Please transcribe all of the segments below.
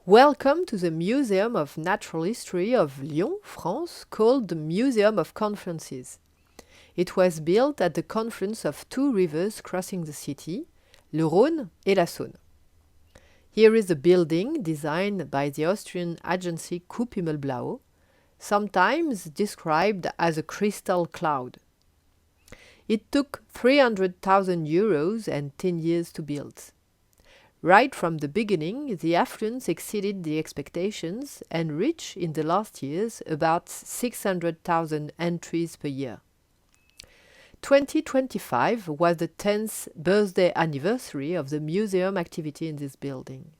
Welcome to the Museum of Natural History of Lyon, France, called the Museum of Confluences. It was built at the confluence of two rivers crossing the city, le Rhône et la Saône. Here is a building designed by the Austrian agency Kupimmelblau, sometimes described as a crystal cloud. It took 300,000 euros and 10 years to build. Right from the beginning, the affluence exceeded the expectations and reached in the last years about 600,000 entries per year. 2025 was the 10th birthday anniversary of the museum activity in this building.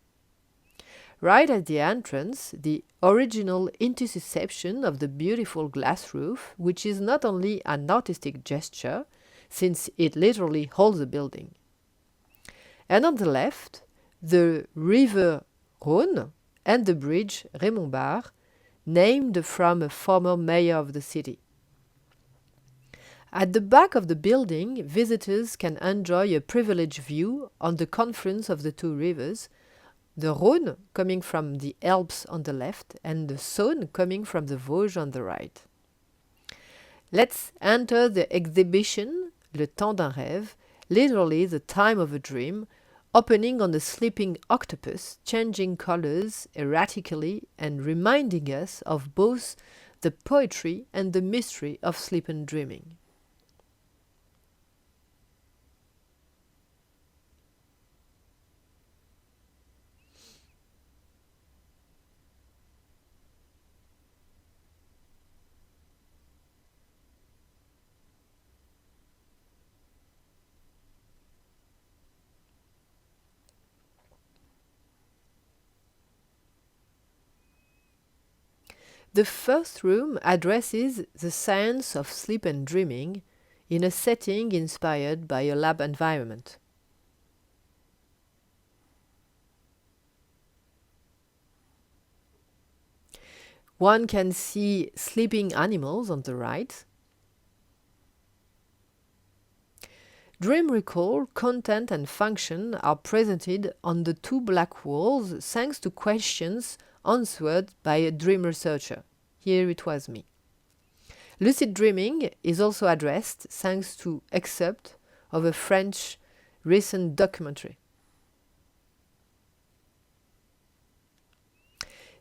Right at the entrance, the original interception of the beautiful glass roof, which is not only an artistic gesture, since it literally holds the building. And on the left, the river Rhône and the bridge Raymond Barre, named from a former mayor of the city. At the back of the building, visitors can enjoy a privileged view on the confluence of the two rivers, the Rhône coming from the Alps on the left and the Saône coming from the Vosges on the right. Let's enter the exhibition, le temps d'un rêve, literally the time of a dream, opening on a sleeping octopus, changing colors erratically and reminding us of both the poetry and the mystery of sleep and dreaming. The first room addresses the science of sleep and dreaming in a setting inspired by a lab environment. One can see sleeping animals on the right. Dream recall, content and function are presented on the two black walls thanks to questions answered by a dream researcher. Here it was me. Lucid dreaming is also addressed thanks to excerpt of a French recent documentary.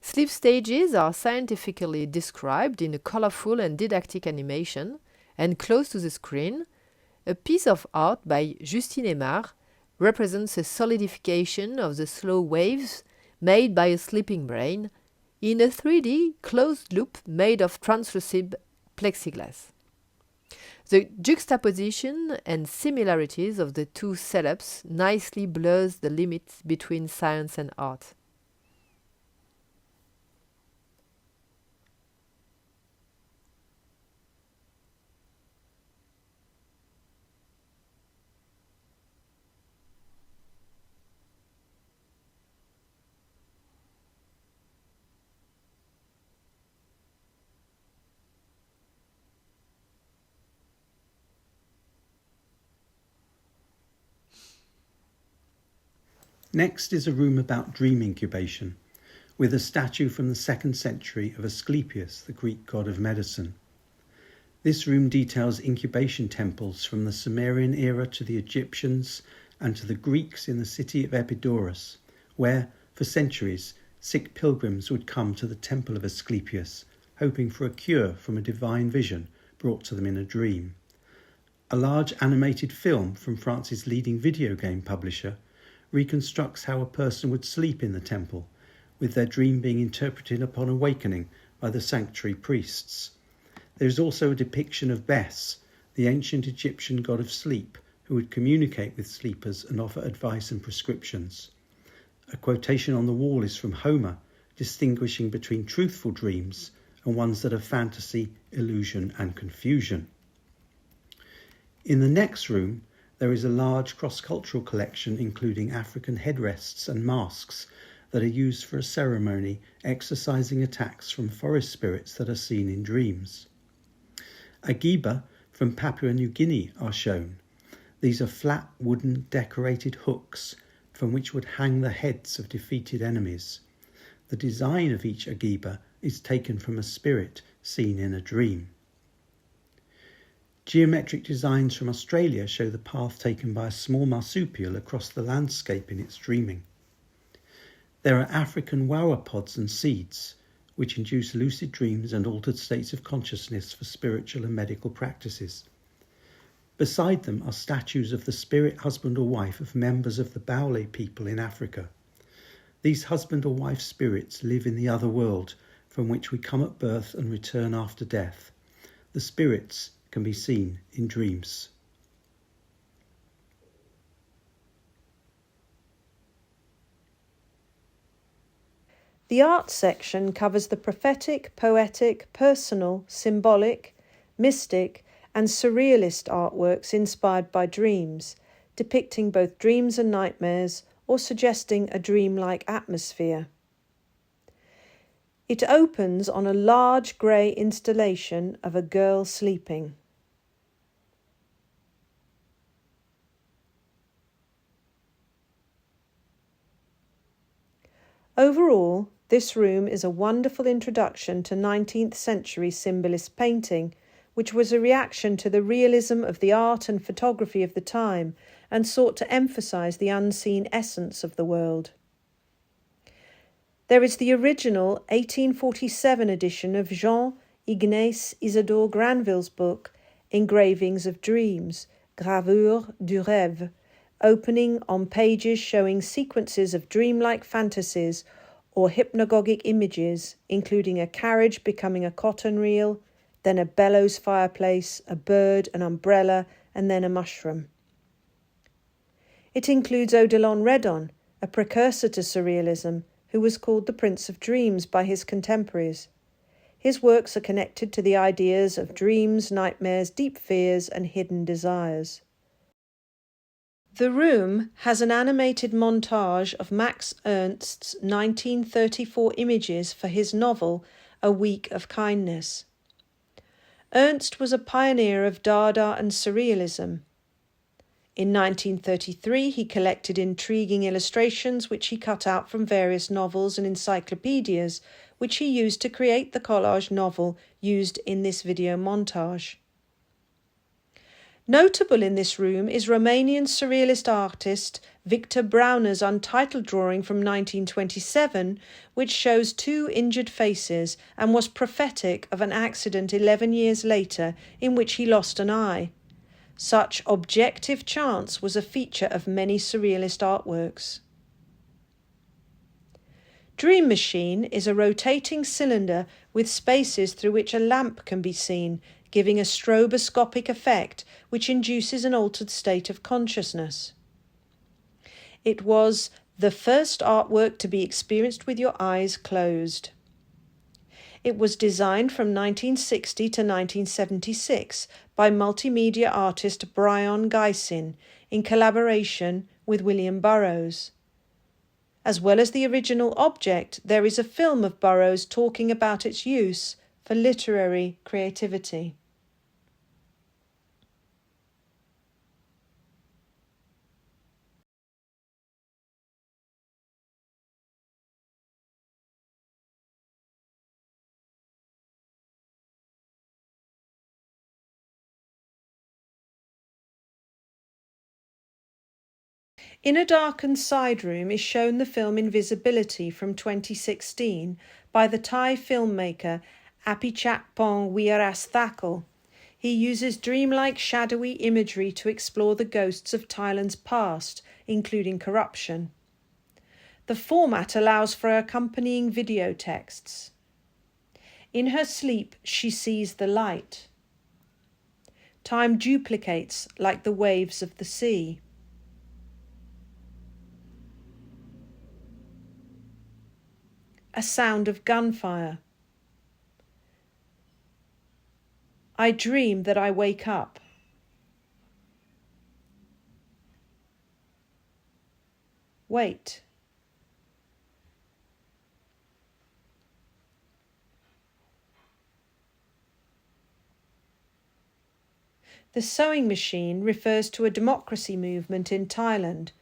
Sleep stages are scientifically described in a colorful and didactic animation, and close to the screen, a piece of art by Justine Aymar represents a solidification of the slow waves made by a sleeping brain in a 3D closed loop made of translucid plexiglass. The juxtaposition and similarities of the two setups nicely blurs the limits between science and art. Next is a room about dream incubation, with a statue from the 2nd century of Asclepius, the Greek god of medicine. This room details incubation temples from the Sumerian era to the Egyptians and to the Greeks in the city of Epidaurus, where, for centuries, sick pilgrims would come to the temple of Asclepius, hoping for a cure from a divine vision brought to them in a dream. A large animated film from France's leading video game publisher reconstructs how a person would sleep in the temple, with their dream being interpreted upon awakening by the sanctuary priests. There is also a depiction of Bes, the ancient Egyptian god of sleep, who would communicate with sleepers and offer advice and prescriptions. A quotation on the wall is from Homer, distinguishing between truthful dreams and ones that are fantasy, illusion and confusion. In the next room, there is a large cross-cultural collection including African headrests and masks that are used for a ceremony exorcising attacks from forest spirits that are seen in dreams. Agiba from Papua New Guinea are shown. These are flat wooden decorated hooks from which would hang the heads of defeated enemies. The design of each agiba is taken from a spirit seen in a dream. Geometric designs from Australia show the path taken by a small marsupial across the landscape in its dreaming. There are African wawa and seeds, which induce lucid dreams and altered states of consciousness for spiritual and medical practices. Beside them are statues of the spirit husband or wife of members of the Baule people in Africa. These husband or wife spirits live in the other world, from which we come at birth and return after death. The spirits can be seen in dreams. The art section covers the prophetic, poetic, personal, symbolic, mystic, and surrealist artworks inspired by dreams, depicting both dreams and nightmares or suggesting a dreamlike atmosphere. It opens on a large grey installation of a girl sleeping. Overall, this room is a wonderful introduction to 19th century symbolist painting, which was a reaction to the realism of the art and photography of the time and sought to emphasise the unseen essence of the world. There is the original 1847 edition of Jean-Ignace Isidore Granville's book, Engravings of Dreams, Gravures du Rêve, opening on pages showing sequences of dreamlike fantasies or hypnagogic images, including a carriage becoming a cotton reel, then a bellows fireplace, a bird, an umbrella, and then a mushroom. It includes Odilon Redon, a precursor to surrealism, who was called the Prince of Dreams by his contemporaries. His works are connected to the ideas of dreams, nightmares, deep fears, and hidden desires. The room has an animated montage of Max Ernst's 1934 images for his novel A Week of Kindness. Ernst was a pioneer of Dada and Surrealism. In 1933, he collected intriguing illustrations which he cut out from various novels and encyclopedias, which he used to create the collage novel used in this video montage. Notable in this room is Romanian surrealist artist Victor Brauner's untitled drawing from 1927, which shows two injured faces and was prophetic of an accident 11 years later in which he lost an eye. Such objective chance was a feature of many surrealist artworks. Dream Machine is a rotating cylinder with spaces through which a lamp can be seen, giving a stroboscopic effect which induces an altered state of consciousness. It was the first artwork to be experienced with your eyes closed. It was designed from 1960 to 1976 by multimedia artist Brian Geisin in collaboration with William Burroughs. As well as the original object, there is a film of Burroughs talking about its use for literary creativity. In a darkened side room is shown the film Invisibility from 2016 by the Thai filmmaker Apichatpong Weerasthakul. He uses dreamlike shadowy imagery to explore the ghosts of Thailand's past, including corruption. The format allows for accompanying video texts. In her sleep, she sees the light. Time duplicates like the waves of the sea. A sound of gunfire. I dream that I wake up. Wait. The sewing machine refers to a democracy movement in Thailand,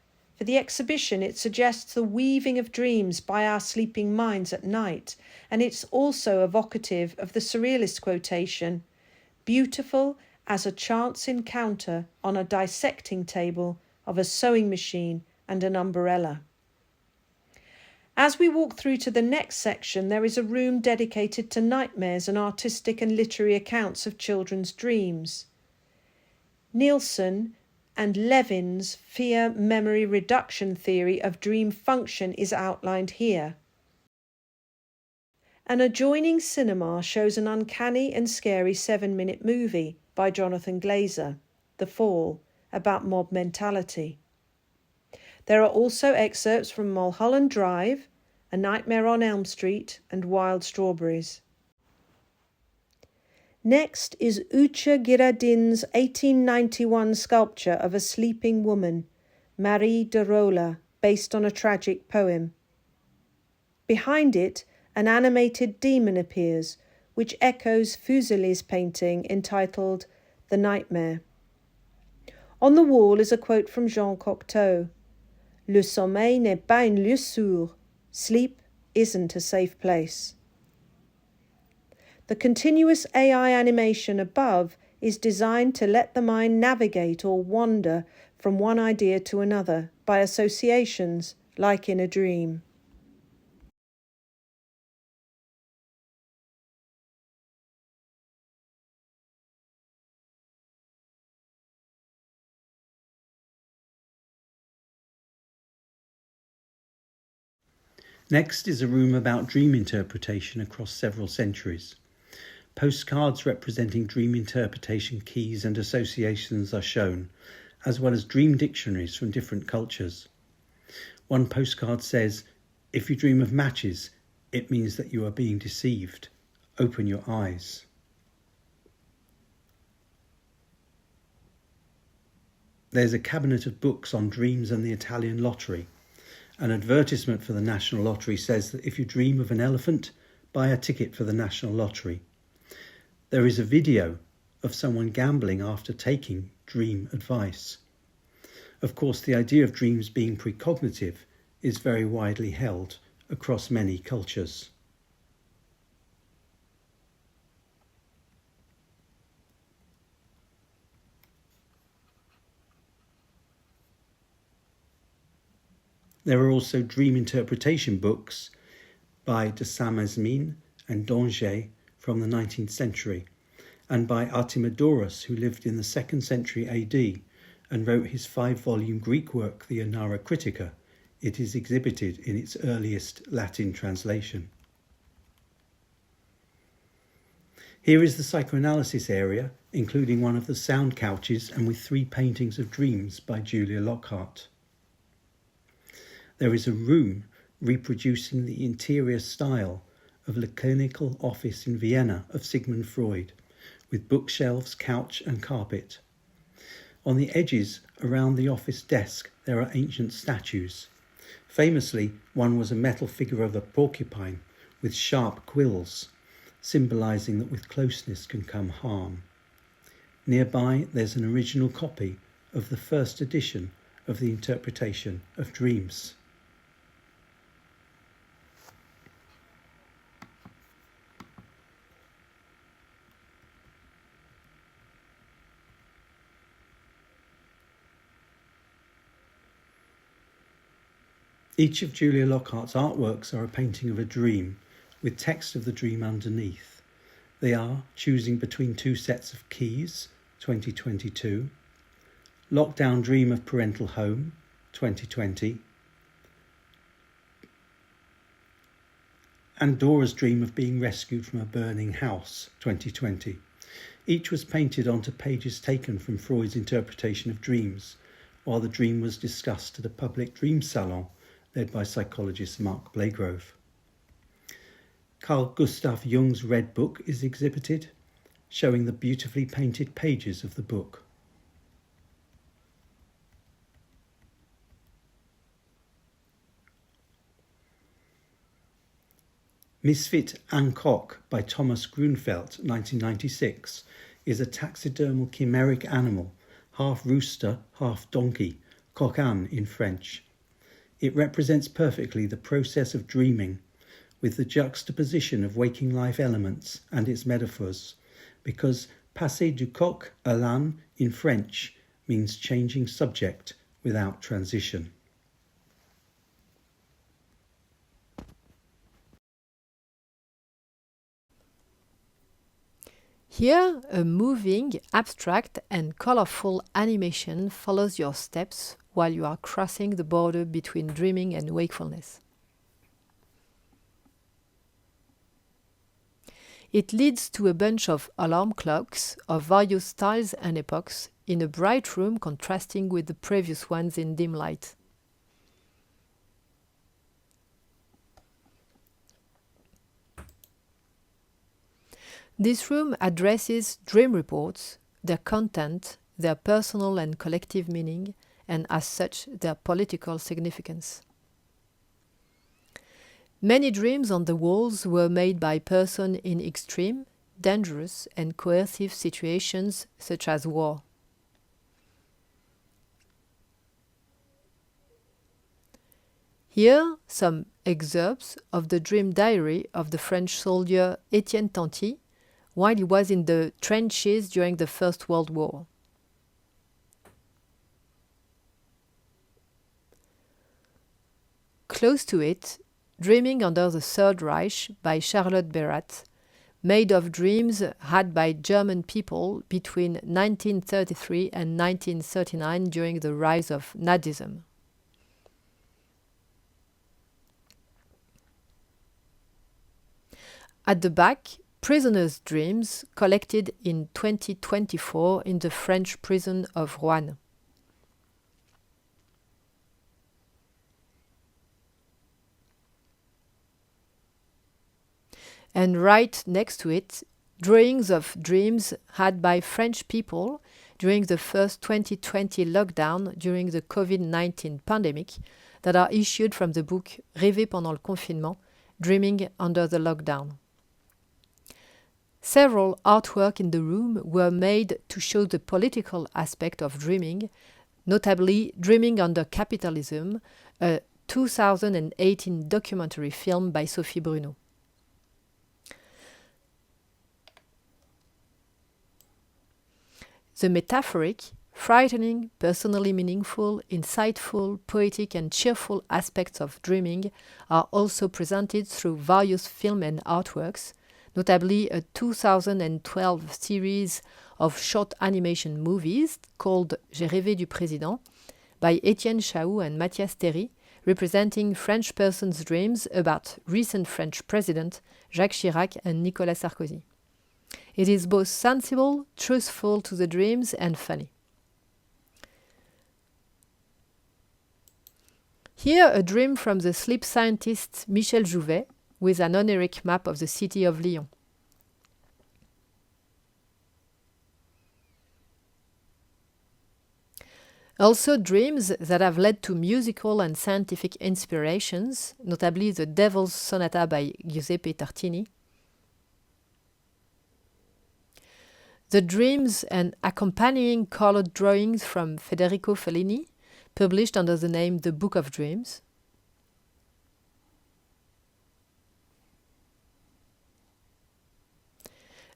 For the exhibition, it suggests the weaving of dreams by our sleeping minds at night, and it's also evocative of the surrealist quotation, beautiful as a chance encounter on a dissecting table of a sewing machine and an umbrella. As we walk through to the next section, there is a room dedicated to nightmares and artistic and literary accounts of children's dreams. Nielsen and Levin's fear memory reduction theory of dream function is outlined here. An adjoining cinema shows an uncanny and scary 7-minute movie by Jonathan Glazer, The Fall, about mob mentality. There are also excerpts from Mulholland Drive, A Nightmare on Elm Street, and Wild Strawberries. Next is Ucha Girardin's 1891 sculpture of a sleeping woman, Marie de Rola, based on a tragic poem. Behind it, an animated demon appears, which echoes Fuseli's painting entitled The Nightmare. On the wall is a quote from Jean Cocteau, Le sommeil n'est pas un lieu sûr. Sleep isn't a safe place. The continuous AI animation above is designed to let the mind navigate or wander from one idea to another by associations, like in a dream. Next is a room about dream interpretation across several centuries. Postcards representing dream interpretation keys and associations are shown, as well as dream dictionaries from different cultures. One postcard says, "If you dream of matches, it means that you are being deceived. Open your eyes." There's a cabinet of books on dreams and the Italian lottery. An advertisement for the National Lottery says that if you dream of an elephant, buy a ticket for the National Lottery. There is a video of someone gambling after taking dream advice. Of course, the idea of dreams being precognitive is very widely held across many cultures. There are also dream interpretation books by de Saint-Maximin and d'Angers from the 19th century, and by Artemidorus, who lived in the 2nd century AD and wrote his 5-volume Greek work, the Onara Critica. It is exhibited in its earliest Latin translation. Here is the psychoanalysis area, including one of the sound couches and with 3 paintings of dreams by Julia Lockhart. There is a room reproducing the interior style of the clinical office in Vienna of Sigmund Freud, with bookshelves, couch and carpet. On the edges around the office desk there are ancient statues. Famously, one was a metal figure of a porcupine with sharp quills, symbolising that with closeness can come harm. Nearby there's an original copy of the first edition of the interpretation of dreams. Each of Julia Lockhart's artworks are a painting of a dream, with text of the dream underneath. They are Choosing Between Two Sets of Keys, 2022, Lockdown Dream of Parental Home, 2020, and Dora's Dream of Being Rescued from a Burning House, 2020. Each was painted onto pages taken from Freud's interpretation of dreams, while the dream was discussed at a public dream salon led by psychologist Mark Blagrove. Carl Gustav Jung's Red Book is exhibited, showing the beautifully painted pages of the book. Misfit Ancock by Thomas Grunfeld, 1996, is a taxidermal chimeric animal, half rooster, half donkey, coq-âne in French, It represents perfectly the process of dreaming, with the juxtaposition of waking life elements and its metaphors, because passer du coq à l'âne in French means changing subject without transition. Here, a moving, abstract and colorful animation follows your steps while you are crossing the border between dreaming and wakefulness. It leads to a bunch of alarm clocks of various styles and epochs in a bright room contrasting with the previous ones in dim light. This room addresses dream reports, their content, their personal and collective meaning, and as such, their political significance. Many dreams on the walls were made by persons in extreme, dangerous, and coercive situations such as war. Here, some excerpts of the dream diary of the French soldier Étienne Tanty while he was in the trenches during the First World War. Close to it, Dreaming Under the Third Reich by Charlotte Berat, made of dreams had by German people between 1933 and 1939 during the rise of Nazism. At the back, prisoners' dreams collected in 2024 in the French prison of Roanne. And right next to it, drawings of dreams had by French people during the first 2020 lockdown during the COVID-19 pandemic that are issued from the book Rêver pendant le confinement, Dreaming Under the Lockdown. Several artwork in the room were made to show the political aspect of dreaming, notably Dreaming Under Capitalism, a 2018 documentary film by Sophie Bruno. The metaphoric, frightening, personally meaningful, insightful, poetic and cheerful aspects of dreaming are also presented through various film and artworks, notably a 2012 series of short animation movies called J'ai rêvé du président by Étienne Chahoux and Mathias Théry, representing French persons' dreams about recent French President Jacques Chirac and Nicolas Sarkozy. It is both sensible, truthful to the dreams, and funny. Here, a dream from the sleep scientist Michel Jouvet with an oneiric map of the city of Lyon. Also dreams that have led to musical and scientific inspirations, notably the Devil's Sonata by Giuseppe Tartini. The dreams and accompanying colored drawings from Federico Fellini, published under the name The Book of Dreams.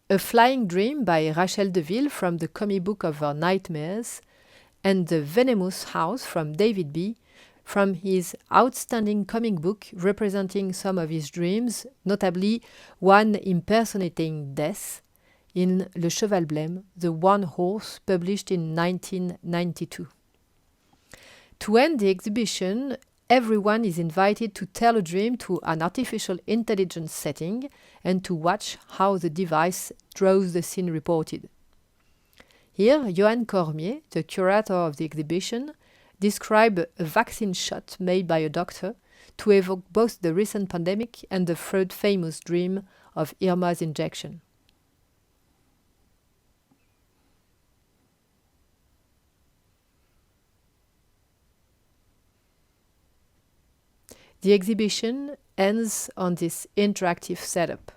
A Flying Dream by Rachel Deville from the comic book of Her Nightmares, and The Venomous House from David B. from his outstanding comic book representing some of his dreams, notably one impersonating death, in Le Cheval Blême, The One Horse, published in 1992. To end the exhibition, everyone is invited to tell a dream to an artificial intelligence setting and to watch how the device draws the scene reported. Here, Johan Cormier, the curator of the exhibition, described a vaccine shot made by a doctor to evoke both the recent pandemic and the third famous dream of Irma's injection. The exhibition ends on this interactive setup.